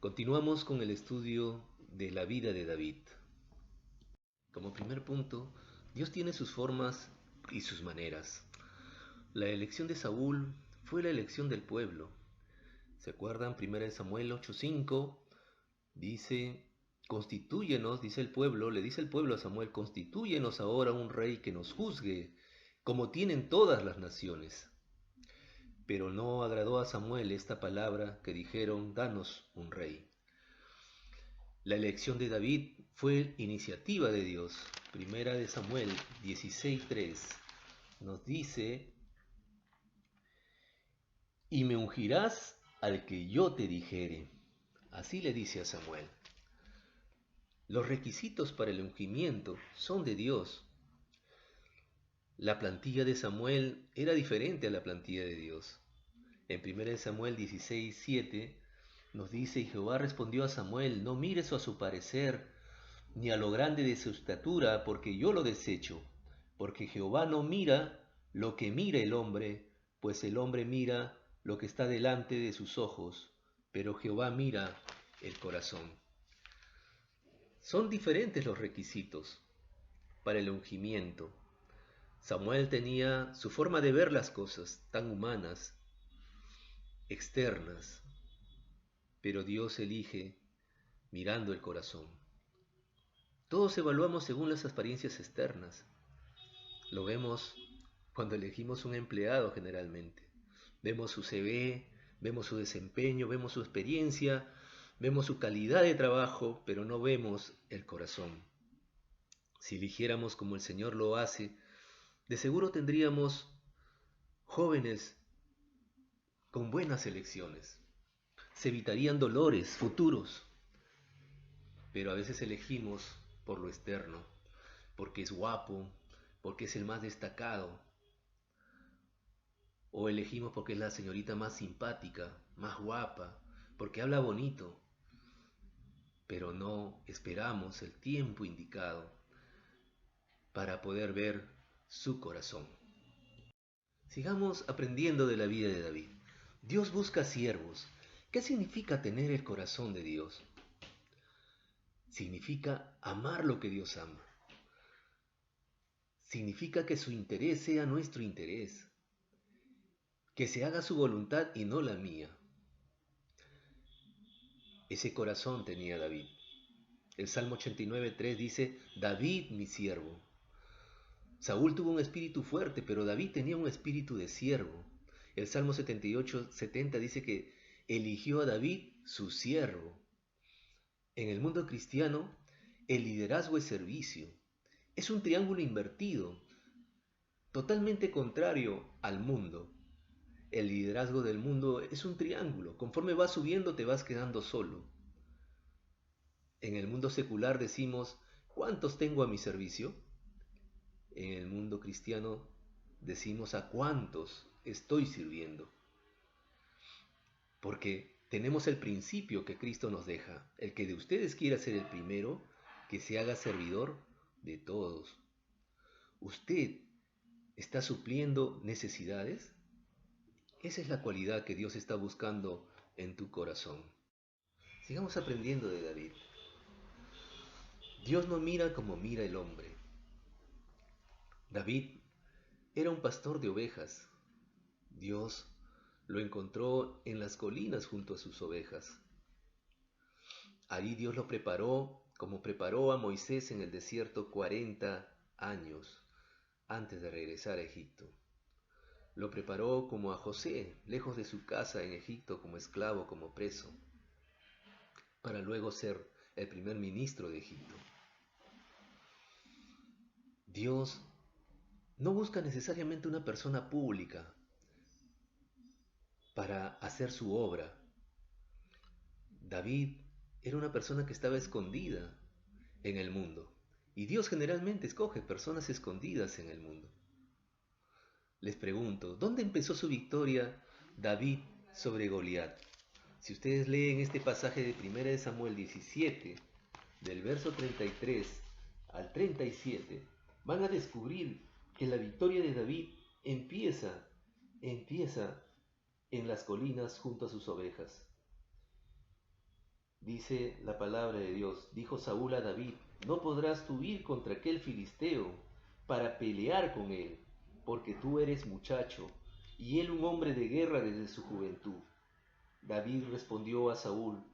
Continuamos con el estudio de la vida de David. Como primer punto, Dios tiene sus formas y sus maneras. La elección de Saúl fue la elección del pueblo. ¿Se acuerdan? 1 Samuel 8:5 dice, constitúyenos, dice el pueblo, le dice el pueblo a Samuel, constitúyenos ahora un rey que nos juzgue, como tienen todas las naciones. Pero no agradó a Samuel esta palabra que dijeron, danos un rey. La elección de David fue iniciativa de Dios. Primera de Samuel 16:3 nos dice, y me ungirás al que yo te dijere. Así le dice a Samuel. Los requisitos para el ungimiento son de Dios. La plantilla de Samuel era diferente a la plantilla de Dios. En 1 Samuel 16:7 nos dice, y Jehová respondió a Samuel, no mires a su parecer, ni a lo grande de su estatura, porque yo lo desecho, porque Jehová no mira lo que mira el hombre, pues el hombre mira lo que está delante de sus ojos, pero Jehová mira el corazón. Son diferentes los requisitos para el ungimiento. Samuel tenía su forma de ver las cosas, tan humanas, externas, pero Dios elige mirando el corazón. Todos evaluamos según las apariencias externas. Lo vemos cuando elegimos un empleado generalmente. Vemos su CV, vemos su desempeño, vemos su experiencia, vemos su calidad de trabajo, pero no vemos el corazón. Si eligiéramos como el Señor lo hace, de seguro tendríamos jóvenes con buenas elecciones. Se evitarían dolores futuros, pero a veces elegimos por lo externo, porque es guapo, porque es el más destacado, o elegimos porque es la señorita más simpática, más guapa, porque habla bonito, pero no esperamos el tiempo indicado para poder ver su corazón. Sigamos aprendiendo de la vida de David. Dios busca siervos. ¿Qué significa tener el corazón de Dios? Significa amar lo que Dios ama. Significa que su interés sea nuestro interés, que se haga su voluntad y no la mía. Ese corazón tenía David. El Salmo 89:3 dice, David mi siervo. Saúl tuvo un espíritu fuerte, pero David tenía un espíritu de siervo. El Salmo 78:70 dice que eligió a David su siervo. En el mundo cristiano, el liderazgo es servicio. Es un triángulo invertido, totalmente contrario al mundo. El liderazgo del mundo es un triángulo. Conforme vas subiendo te vas quedando solo. En el mundo secular decimos, ¿cuántos tengo a mi servicio? En el mundo cristiano decimos, ¿a cuántos estoy sirviendo? Porque tenemos el principio que Cristo nos deja. El que de ustedes quiera ser el primero, que se haga servidor de todos. ¿Usted está supliendo necesidades? Esa es la cualidad que Dios está buscando en tu corazón. Sigamos aprendiendo de David. Dios no mira como mira el hombre. David era un pastor de ovejas. Dios lo encontró en las colinas junto a sus ovejas. Allí Dios lo preparó como preparó a Moisés en el desierto 40 años antes de regresar a Egipto. Lo preparó como a José, lejos de su casa en Egipto como esclavo, como preso, para luego ser el primer ministro de Egipto. Dios no busca necesariamente una persona pública para hacer su obra. David era una persona que estaba escondida en el mundo. Y Dios generalmente escoge personas escondidas en el mundo. Les pregunto, ¿dónde empezó su victoria David sobre Goliat? Si ustedes leen este pasaje de 1 Samuel 17, del verso 33 al 37, van a descubrir que la victoria de David empieza en las colinas junto a sus ovejas. Dice la palabra de Dios, dijo Saúl a David, no podrás tú ir contra aquel filisteo para pelear con él, porque tú eres muchacho, y él un hombre de guerra desde su juventud. David respondió a Saúl,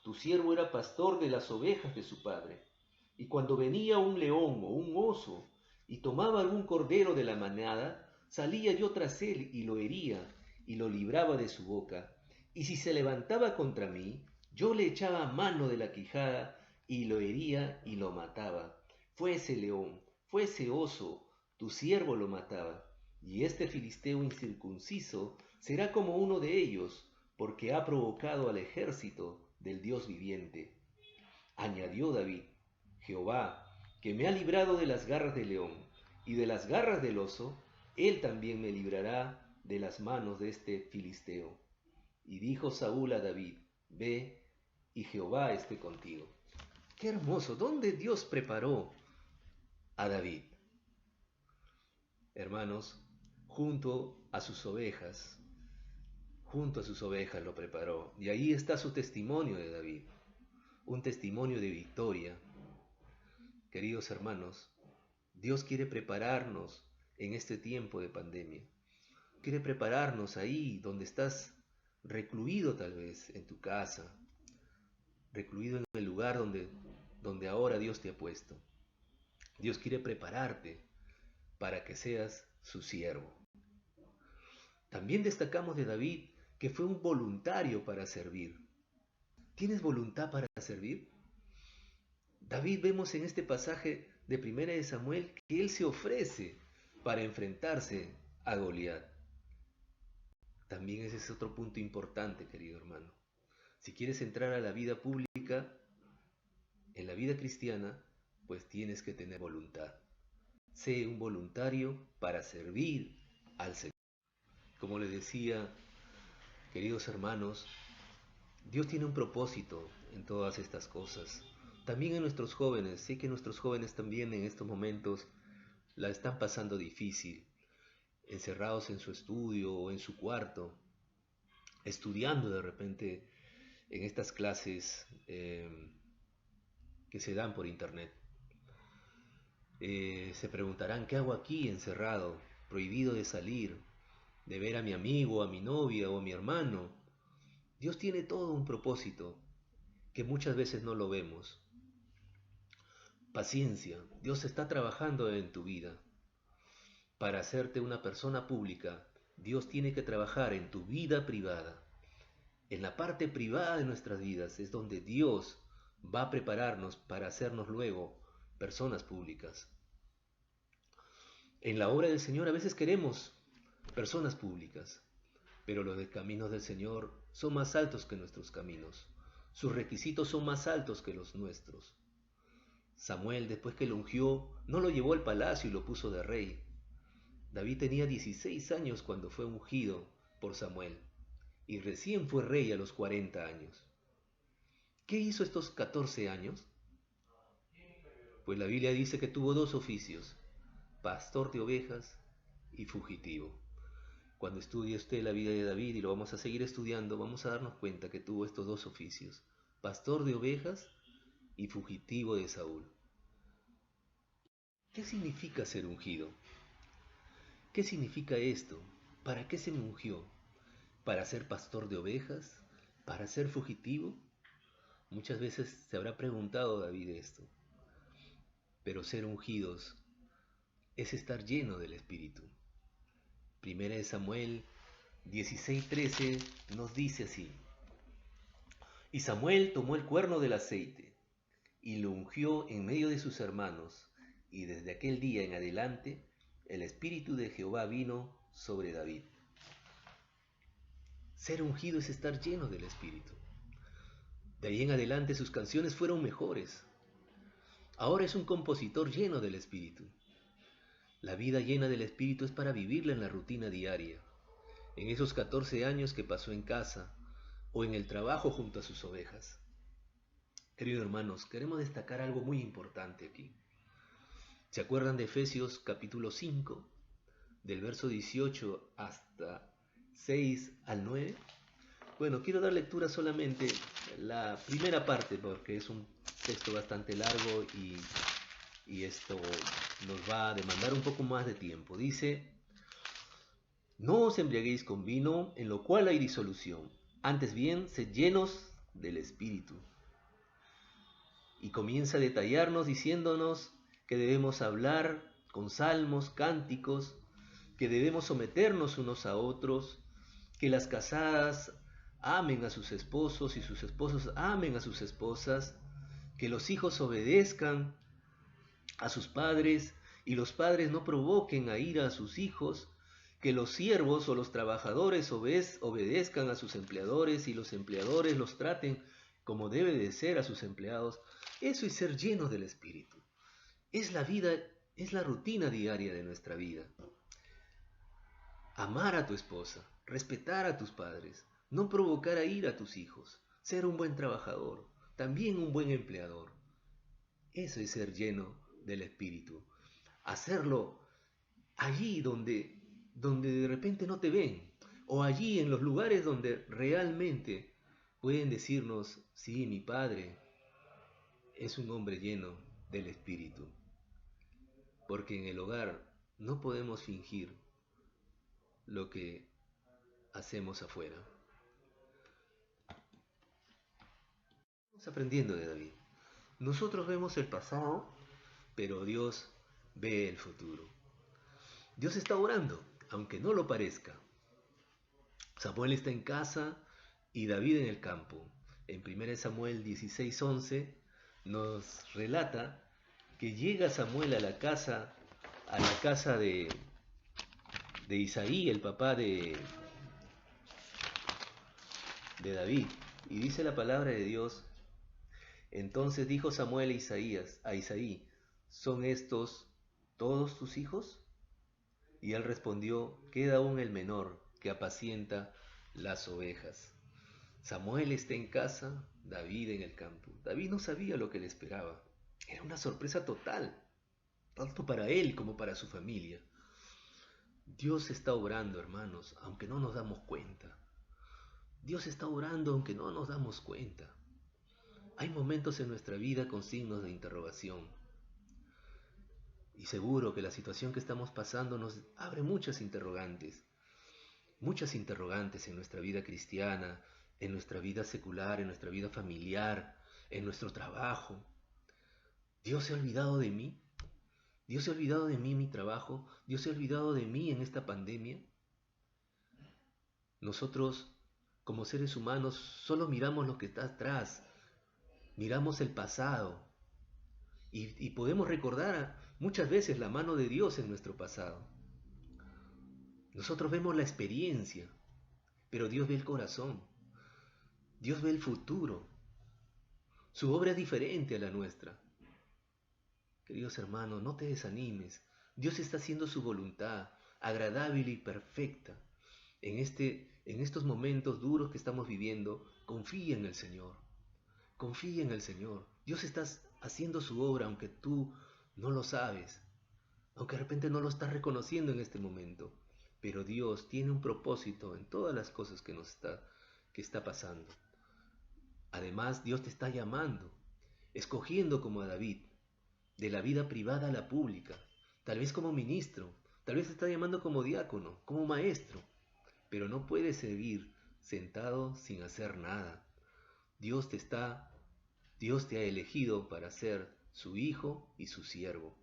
tu siervo era pastor de las ovejas de su padre, y cuando venía un león o un oso y tomaba algún cordero de la manada, salía yo tras él y lo hería y lo libraba de su boca. Y si se levantaba contra mí, yo le echaba mano de la quijada y lo hería y lo mataba. Fuese león, fuese oso, tu siervo lo mataba. Y este filisteo incircunciso será como uno de ellos, porque ha provocado al ejército del Dios viviente. Añadió David, Jehová, que me ha librado de las garras del león y de las garras del oso, él también me librará de las manos de este filisteo. Y dijo Saúl a David, ve y Jehová esté contigo. Qué hermoso, ¿dónde Dios preparó a David? Hermanos, junto a sus ovejas lo preparó. Y ahí está su testimonio de David, un testimonio de victoria. Queridos hermanos, Dios quiere prepararnos en este tiempo de pandemia. Quiere prepararnos ahí donde estás recluido tal vez en tu casa, recluido en el lugar donde ahora Dios te ha puesto. Dios quiere prepararte para que seas su siervo. También destacamos de David que fue un voluntario para servir. ¿Tienes voluntad para servir? David vemos en este pasaje de Primera de Samuel que él se ofrece para enfrentarse a Goliat. También ese es otro punto importante, querido hermano. Si quieres entrar a la vida pública, en la vida cristiana, pues tienes que tener voluntad. Sé un voluntario para servir al Señor. Como les decía, queridos hermanos, Dios tiene un propósito en todas estas cosas. También en nuestros jóvenes, sé que nuestros jóvenes también en estos momentos la están pasando difícil, encerrados en su estudio o en su cuarto, estudiando de repente en estas clases que se dan por internet. Se preguntarán, ¿qué hago aquí encerrado, prohibido de salir, de ver a mi amigo, a mi novia o a mi hermano? Dios tiene todo un propósito que muchas veces no lo vemos. Paciencia, Dios está trabajando en tu vida. Para hacerte una persona pública, Dios tiene que trabajar en tu vida privada. En la parte privada de nuestras vidas es donde Dios va a prepararnos para hacernos luego personas públicas. En la obra del Señor a veces queremos personas públicas, pero los caminos del Señor son más altos que nuestros caminos. Sus requisitos son más altos que los nuestros. Samuel, después que lo ungió, no lo llevó al palacio y lo puso de rey. David tenía 16 años cuando fue ungido por Samuel y recién fue rey a los 40 años. ¿Qué hizo estos 14 años? Pues la Biblia dice que tuvo dos oficios, pastor de ovejas y fugitivo. Cuando estudie usted la vida de David, y lo vamos a seguir estudiando, vamos a darnos cuenta que tuvo estos dos oficios, pastor de ovejas y fugitivo de Saúl. ¿Qué significa ser ungido? ¿Qué significa esto? ¿Para qué se me ungió? ¿Para ser pastor de ovejas? ¿Para ser fugitivo? Muchas veces se habrá preguntado David esto. Pero ser ungidos es estar lleno del Espíritu. Primera de Samuel 16:13 nos dice así: Y Samuel tomó el cuerno del aceite y lo ungió en medio de sus hermanos, y desde aquel día en adelante el Espíritu de Jehová vino sobre David. Ser ungido es estar lleno del Espíritu. De ahí en adelante sus canciones fueron mejores. Ahora es un compositor lleno del Espíritu. La vida llena del Espíritu es para vivirla en la rutina diaria, en esos 14 años que pasó en casa o en el trabajo junto a sus ovejas. Queridos hermanos, queremos destacar algo muy importante aquí. ¿Se acuerdan de Efesios capítulo 5, del verso 18 hasta 6 al 9? Bueno, quiero dar lectura solamente la primera parte, porque es un texto bastante largo y esto nos va a demandar un poco más de tiempo. Dice, no os embriaguéis con vino, en lo cual hay disolución, antes bien, sed llenos del Espíritu. Y comienza a detallarnos diciéndonos que debemos hablar con salmos, cánticos, que debemos someternos unos a otros, que las casadas amen a sus esposos y sus esposos amen a sus esposas, que los hijos obedezcan a sus padres y los padres no provoquen a ira a sus hijos, que los siervos o los trabajadores obedezcan a sus empleadores y los empleadores los traten como debe de ser a sus empleados. Eso es ser llenos del Espíritu. Es la vida, es la rutina diaria de nuestra vida. Amar a tu esposa, respetar a tus padres, no provocar a ira a tus hijos, ser un buen trabajador, también un buen empleador. Eso es ser lleno del Espíritu. Hacerlo allí donde de repente no te ven, o allí en los lugares donde realmente pueden decirnos, sí, mi padre es un hombre lleno del Espíritu. Porque en el hogar no podemos fingir lo que hacemos afuera. Estamos aprendiendo de David. Nosotros vemos el pasado, pero Dios ve el futuro. Dios está orando, aunque no lo parezca. Samuel está en casa y David en el campo. En 1 Samuel 16:11 nos relata que llega Samuel a la casa de Isaí, el papá de David. Y dice la palabra de Dios, entonces dijo Samuel a Isaí, ¿son estos todos tus hijos? Y él respondió, queda aún el menor que apacienta las ovejas. Samuel está en casa, David en el campo. David no sabía lo que le esperaba. Era una sorpresa total, tanto para él como para su familia. Dios está obrando, hermanos, aunque no nos damos cuenta. Dios está obrando aunque no nos damos cuenta. Hay momentos en nuestra vida con signos de interrogación. Y seguro que la situación que estamos pasando nos abre muchas interrogantes en nuestra vida cristiana, en nuestra vida secular, en nuestra vida familiar, en nuestro trabajo. ¿Dios se ha olvidado de mí? ¿Dios se ha olvidado de mí en mi trabajo? ¿Dios se ha olvidado de mí en esta pandemia? Nosotros, como seres humanos, solo miramos lo que está atrás, miramos el pasado y podemos recordar muchas veces la mano de Dios en nuestro pasado. Nosotros vemos la experiencia, pero Dios ve el corazón. Dios ve el futuro. Su obra es diferente a la nuestra. Queridos hermanos, no te desanimes. Dios está haciendo su voluntad, agradable y perfecta. En estos momentos duros que estamos viviendo, confía en el Señor. Confía en el Señor. Dios está haciendo su obra aunque tú no lo sabes. Aunque de repente no lo estás reconociendo en este momento. Pero Dios tiene un propósito en todas las cosas que está pasando. Además, Dios te está llamando, escogiendo como a David, de la vida privada a la pública, tal vez como ministro, tal vez te está llamando como diácono, como maestro, pero no puedes seguir sentado sin hacer nada. Dios te ha elegido para ser su hijo y su siervo.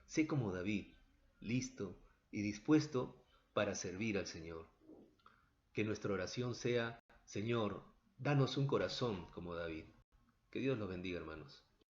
Sé como David, listo y dispuesto para servir al Señor. Que nuestra oración sea, Señor, danos un corazón como David. Que Dios los bendiga, hermanos.